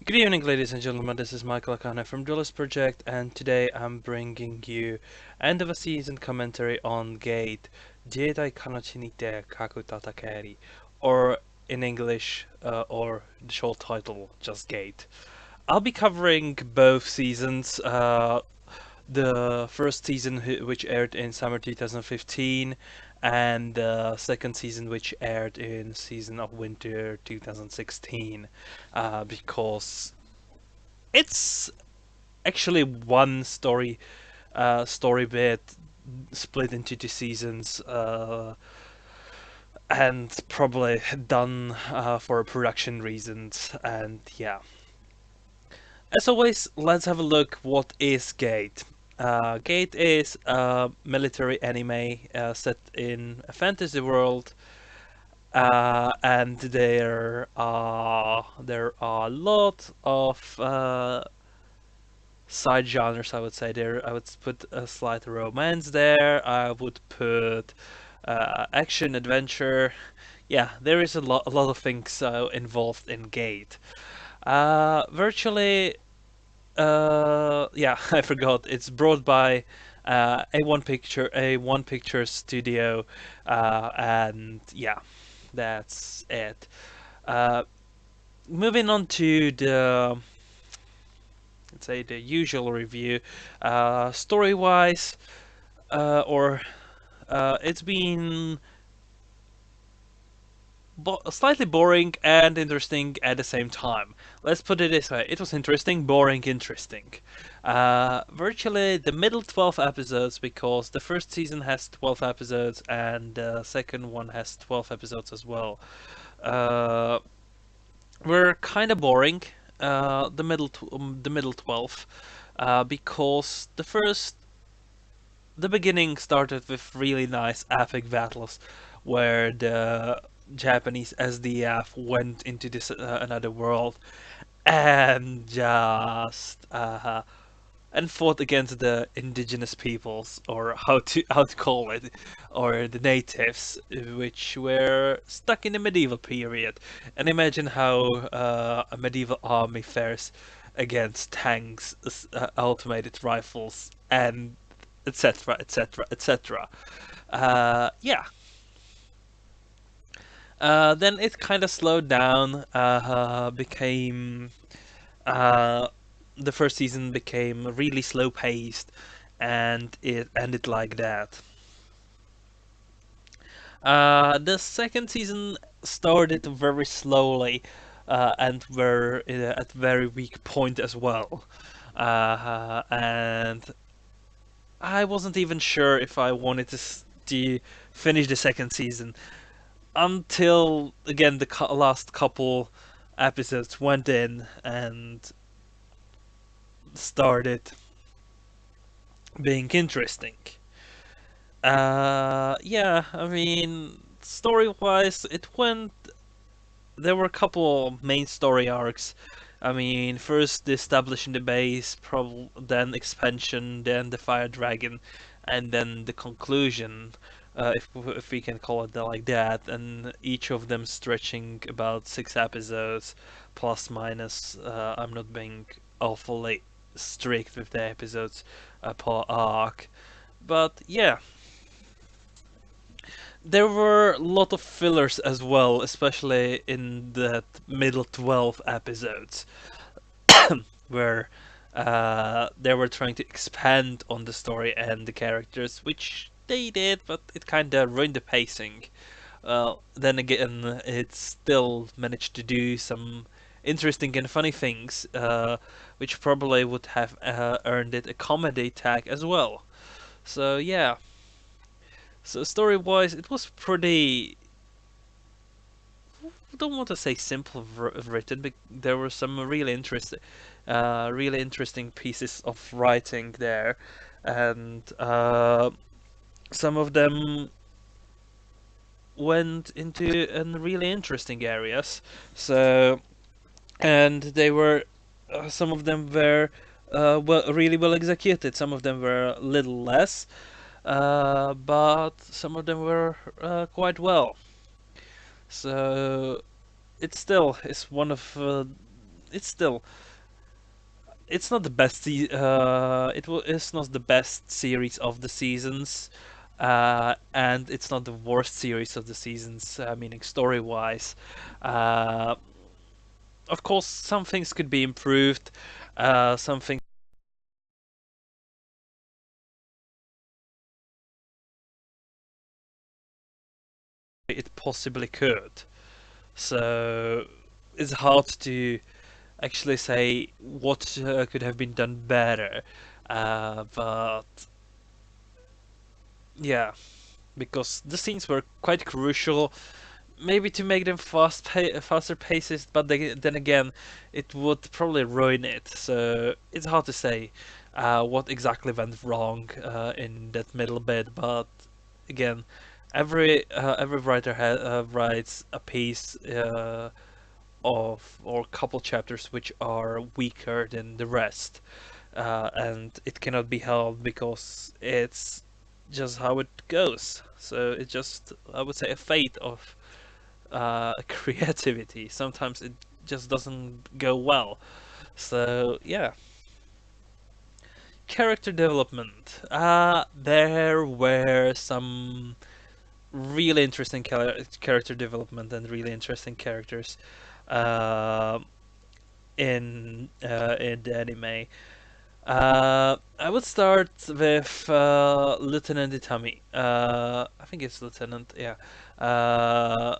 Good evening, ladies and gentlemen. This is Michael Akahane from Duallist Project, and today I'm bringing you end of a season commentary on Gate, Jieitai Kanochi nite, Kaku Tatakaeri, or in English, or the short title, just Gate. I'll be covering both seasons. The first season, which aired in summer 2015, and the second season, which aired in season of winter 2016, because it's actually one story bit split into two seasons, and probably done for production reasons. And yeah, as always, let's have a look. What is Gate? Gate is a military anime set in a fantasy world, and there are a lot of side genres. I would say there. I would put a slight romance there. I would put action adventure. Yeah, there is a lot of things involved in Gate. Virtually, yeah, I forgot. It's brought by A1 Picture studio, and yeah, that's it. Uh, Moving on to the, let's say, the usual review. Story wise, or it's been slightly boring and interesting at the same time. Let's put it this way: it was interesting, boring, interesting. Virtually the middle 12 episodes, because the first season has 12 episodes and the second one has 12 episodes as well. Uh, were kind of boring. The middle 12, because the beginning started with really nice epic battles where the Japanese SDF went into this another world and just and fought against the indigenous peoples, or how to call it, or the natives, which were stuck in the medieval period. And imagine how a medieval army fares against tanks, automated rifles, and etc., etc., etc. Yeah. Then it kind of slowed down. Became the first season became really slow paced, and it ended like that. The second season started very slowly, and were at very weak point as well. And I wasn't even sure if I wanted to finish the second season until again the last couple episodes went in and started being interesting. Yeah, I mean, story-wise, it went. There were a couple main story arcs. I mean, first the establishing the base, then expansion, then the fire dragon, and then the conclusion, if we can call it like that. And each of them stretching about 6 episodes, plus minus. I'm not being awfully strict with the episodes per arc, but yeah, there were a lot of fillers as well, especially in that middle 12 episodes, where they were trying to expand on the story and the characters, which they did, but it kind of ruined the pacing. Then again, it still managed to do some interesting and funny things, which probably would have earned it a comedy tag as well. So yeah. So story-wise, it was pretty. I don't want to say simple written, but there were some really interesting pieces of writing there, and some of them went into really interesting areas. So, and they were some of them were really well executed. Some of them were a little less, but some of them were quite well. So it still is one of it's still it's not the best. It's not the best series of the seasons, and it's not the worst series of the seasons. Meaning story wise, uh, of course, some things could be improved. Some things it possibly could. So it's hard to actually say what could have been done better. But yeah, because the scenes were quite crucial. Maybe to make them faster paces, but then again, it would probably ruin it. So it's hard to say what exactly went wrong in that middle bit. But again, every writer writes a piece of or couple chapters which are weaker than the rest, and it cannot be held because it's just how it goes. So it's just, I would say, a fate of creativity. Sometimes it just doesn't go well. So yeah, character development. There were some really interesting character development and really interesting characters uh, in the anime. I would start with Lieutenant Itami. I think it's Lieutenant, yeah. Uh,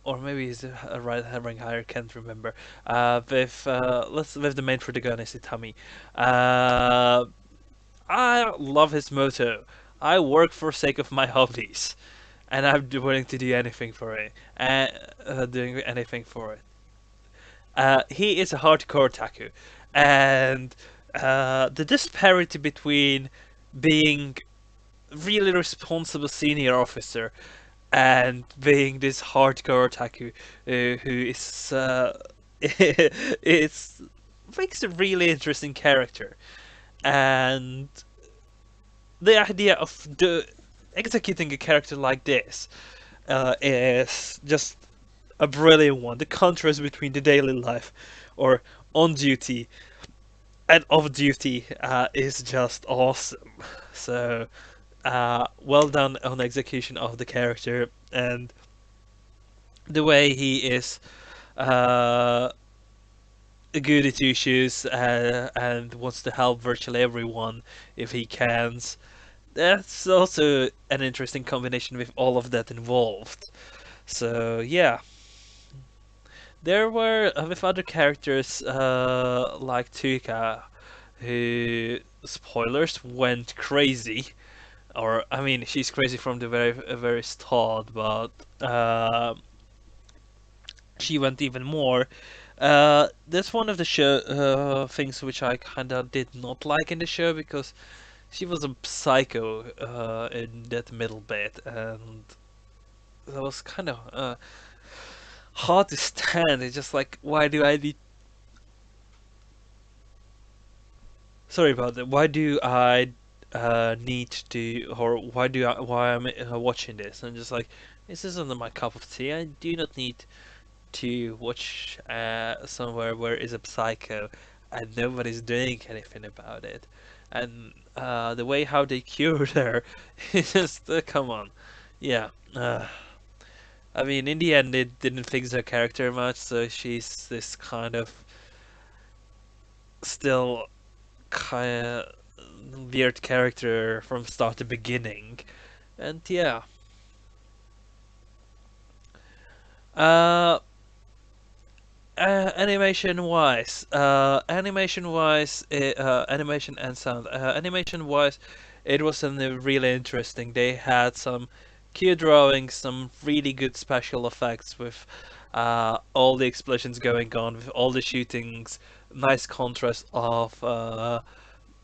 or maybe he's a right rank higher, can't remember. With the main protagonist Itami. Uh, I love his motto. I work for sake of my hobbies, and I'm willing to do anything for it. Doing anything for it. He is a hardcore Taku, and the disparity between being really responsible senior officer and being this hardcore Taku who is it's makes a really interesting character, and the idea of executing a character like this is just a brilliant one. The contrast between the daily life or on duty and off duty is just awesome. So well done on execution of the character and the way he is uh, a goody two shoes and wants to help virtually everyone if he can. That's also an interesting combination with all of that involved. So yeah, there were with other characters like Tuka, who spoilers went crazy. Or I mean, she's crazy from the very start, but she went even more. That's one of the show things which I kinda did not like in the show because she was a psycho in that middle bit, and that was kind of hard to stand. It's just like, why do I need? Sorry about that. Why do I need to, or why am I watching this? I'm just like, this isn't my cup of tea. I do not need to watch somewhere where is a psycho and nobody's doing anything about it. And the way how they cured her, it's just come on, yeah. I mean, in the end, it didn't fix her character much, so she's this kind of still kind of weird character from start to beginning. And yeah, uh, animation wise, animation and sound. Animation wise, it was really interesting. They had some cute drawings, some really good special effects with all the explosions going on, with all the shootings, nice contrast of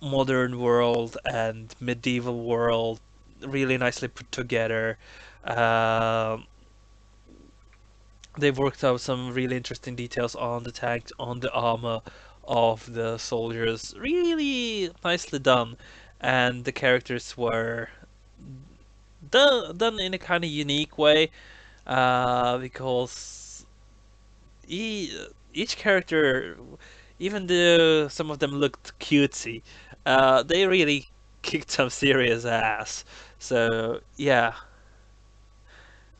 modern world and medieval world, really nicely put together. Um they've worked out some really interesting details on the tanks, on the armor of the soldiers. Really nicely done, and the characters were done in a kind of unique way because he, each character, even though some of them looked cutesy, they really kicked some serious ass. So yeah.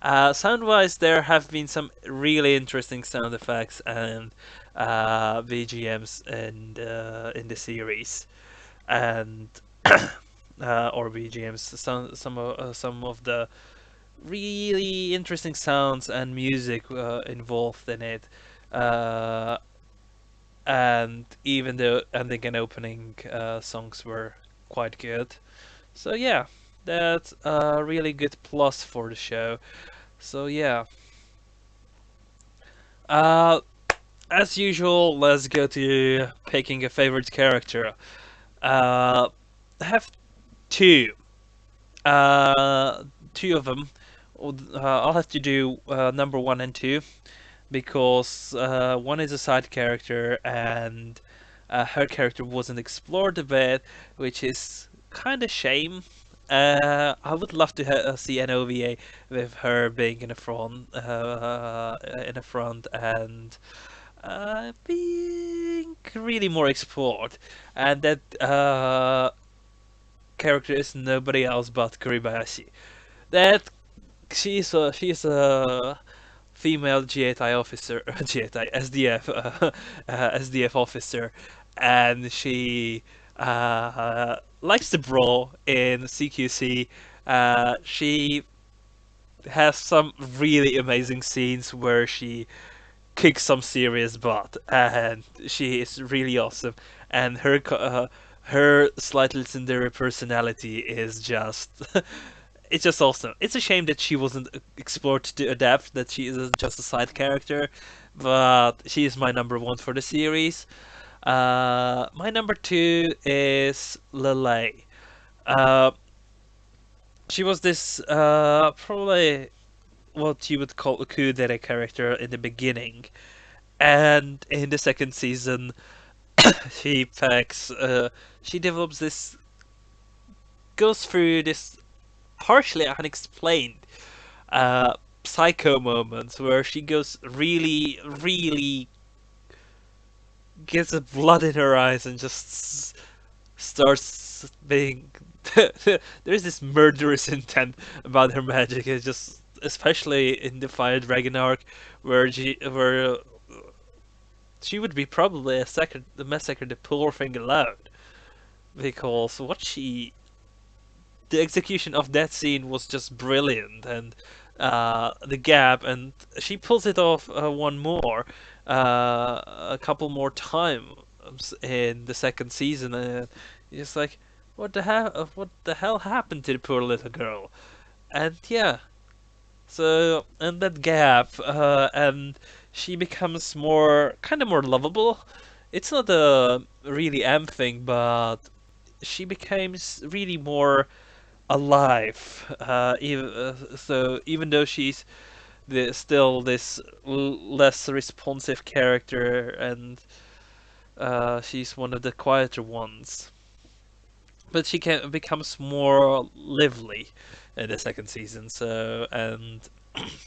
Sound-wise, there have been some really interesting sound effects and VGMs in the series, and or VGMs. Some of the really interesting sounds and music involved in it, uh, and even the ending and opening songs were quite good. So yeah, that's a really good plus for the show. So yeah. Uh, as usual, let's go to picking a favorite character. I have two. Uh, two of them. I'll have to do number one and two because one is a side character and her character wasn't explored a bit, which is kind of shame. I would love to see an OVA with her being in the front and being really more explored, and that character is nobody else but Kuribayashi. That she's a female Jieitai officer, Jieitai SDF SDF officer, and she likes to brawl in CQC. She has some really amazing scenes where she kick some serious butt, and she is really awesome. And her slightly tsundere personality is just it's just awesome. It's a shame that she wasn't explored to adapt, that she is just a side character, but she is my number one for the series. My number two is Lele. Uh, she was this probably what you would call a kudere character in the beginning, and in the second season she packs she develops this goes through this partially unexplained uh psycho moments where she goes really gets the blood in her eyes and just starts being there's this murderous intent about her magic. It's just especially in the Fire Dragon arc where she would be probably the massacre the poor thing allowed, because the execution of that scene was just brilliant, and the gap, and she pulls it off one more, a couple more times in the second season, and it's like, what the hell happened to the poor little girl? And yeah, so, and that gap, and she becomes kind of more lovable. It's not a really M thing, but she becomes really more alive. So even though she's still this less responsive character, and she's one of the quieter ones, but she becomes more lively in the second season. So, and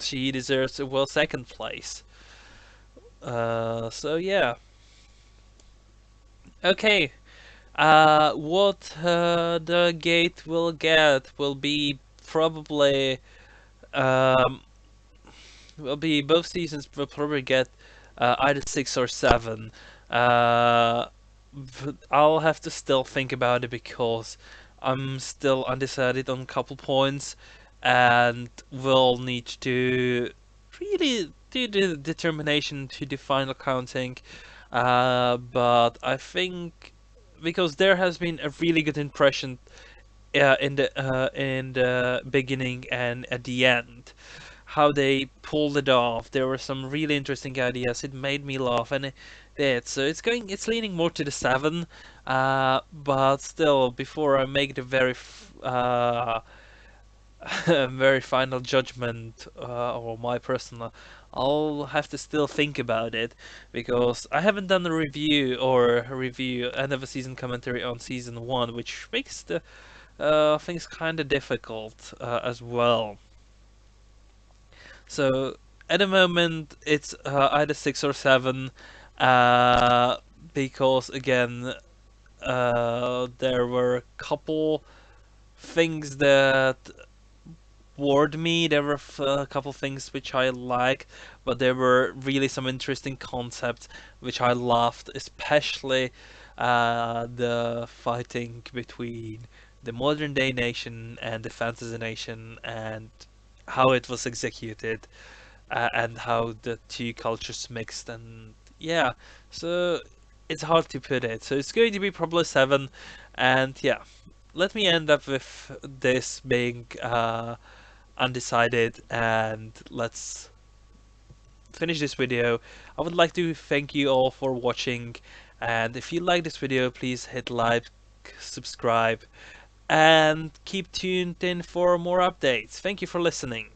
she deserves a well second place. So yeah. Okay. What the gate will get will be probably um both seasons will probably get either 6 or 7. Uh, I'll have to still think about it because I'm still undecided on a couple points, and will need to really do the determination to the final counting. But I think because there has been a really good impression in the beginning and at the end, how they pulled it off. There were some really interesting ideas. It made me laugh, and it did. So it's leaning more to the 7. But still, before I make the very final judgment, or my personal, I'll have to still think about it because I haven't done a review end of a season commentary on season 1, which makes the things kind of difficult as well. So At the moment, it's either 6 or 7, uh, because again, there were a couple things that bored me. There were a couple things which I liked, but there were really some interesting concepts which I loved, especially the fighting between the modern day nation and the fantasy nation, and how it was executed, and how the two cultures mixed. And yeah, so it's hard to put it. So it's going to be probably 7, and yeah, let me end up with this being undecided, and let's finish this video. I would like to thank you all for watching, and if you like this video, please hit like, subscribe, and keep tuned in for more updates. Thank you for listening.